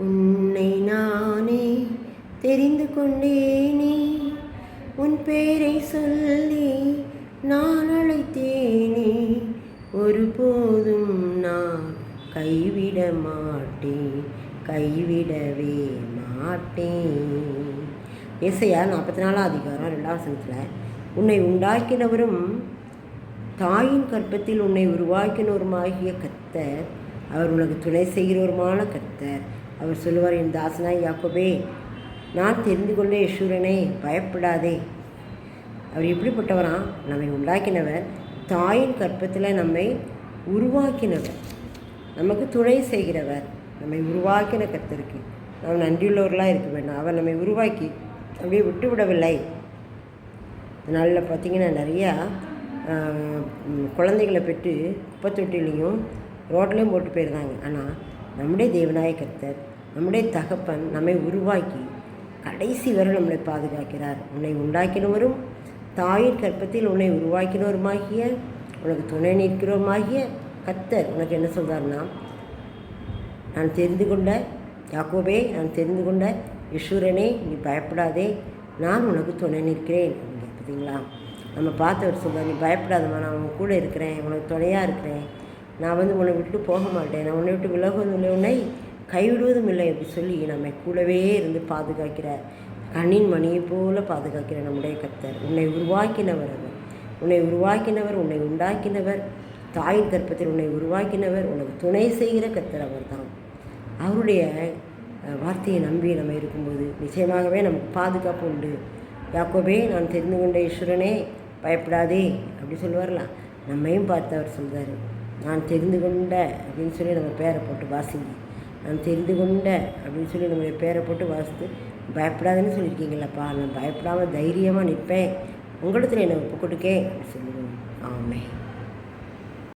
உன்னை நானே தெரிந்து கொண்டேனே, உன் பேரை சொல்லி நான் அழைத்தேனே, ஒருபோதும் நான் கைவிட மாட்டேன், கைவிடவே மாட்டேன். ஏசாயா 44 அதிகாரம் 2 வசனத்தில், உன்னை உண்டாக்கினவரும் தாயின் கர்ப்பத்தில் உன்னை உருவாக்கினவருமாகிய கர்த்தர், அவர் உனக்கு துணை செய்கிறவருமான கர்த்தர். அவர் சொல்லுவார், என் தாசனாய் யாக்கோபே, நான் தெரிந்து கொண்ட யெஷூரனே, பயப்படாதே. அவர் எப்படிப்பட்டவராம்? நம்மை உண்டாக்கினவர், தாயின் கர்ப்பத்தில் நம்மை உருவாக்கினவர், நமக்கு துணை செய்கிறவர், நம்மை உருவாக்கின கர்த்தருக்கு நாம் நன்றியுள்ளவர்களாக இருக்க வேண்டும். அவர் நம்மை உருவாக்கி அப்படியே விட்டு விடவில்லை. அதனால் பார்த்திங்கன்னா நிறையா குழந்தைகளை பெற்று குப்பை தொட்டிலையும் ரோட்லேயும் போட்டு போயிருந்தாங்க. ஆனால் நம்முடைய தேவனாய கர்த்தர், நம்முடைய தகப்பன் நம்மை உருவாக்கி கடைசி வரை நம்மளை பாதுகாக்கிறார். உன்னை உண்டாக்கினவரும் தாயின் கற்பத்தில் உன்னை உருவாக்கினவருமாகிய உனக்கு துணை நிற்கிறவருமாகிய கர்த்தர் உனக்கு என்ன சொல்கிறார்னா, நான் தெரிந்து கொண்ட யாக்கோபே, நான் தெரிந்து கொண்ட யெஷூரனே, நீ பயப்படாதே, நான் உனக்கு துணை நிற்கிறேன் அப்படிங்க. பார்த்தீங்களா, நம்ம பார்த்தவர் சொல்கிறார், நீ பயப்படாதம்மா, நான் உன் கூட இருக்கிறேன், உனக்கு துணையாக இருக்கிறேன், நான் உன்னை விட்டு போக மாட்டேன், நான் உன்னை விட்டு விலகுவதும் இல்லை, உன்னை கைவிடுவதும் இல்லை அப்படி சொல்லி நம்ம கூடவே இருந்து பாதுகாக்கிறார். கண்ணின் மணியை போல பாதுகாக்கிற நம்முடைய கர்த்தர். உன்னை உருவாக்கினவர் அவர், உன்னை உருவாக்கினவர், உன்னை உண்டாக்கினவர், தாயின் கற்பத்தில் உன்னை உருவாக்கினவர், உனக்கு துணை செய்கிற கர்த்தர் அவர் தான். அவருடைய வார்த்தையை நம்பி நம்ம இருக்கும்போது நிச்சயமாகவே நமக்கு பாதுகாப்பு உண்டு. யாக்கோபே, நான் தெரிந்து கொண்ட யெஷூரனே, பயப்படாதே அப்படி சொல்லுவார்லாம். நம்மையும் பார்த்து அவர் சொல்கிறார், நான் தெரிந்து கொண்ட அப்படின்னு சொல்லி நம்ம பேரை போட்டு வாசிங்க. நான் தெரிந்து கொண்ட அப்படின்னு சொல்லி நம்மளுடைய பேரை போட்டு வாசித்து பயப்படாதுன்னு சொல்லியிருக்கீங்களப்பா, நான் பயப்படாமல் தைரியமாக நிற்பேன், உங்களிடத்தில் என்னை ஒப்பு கொடுக்கேன் அப்படி சொல்லுவோம். ஆமென்.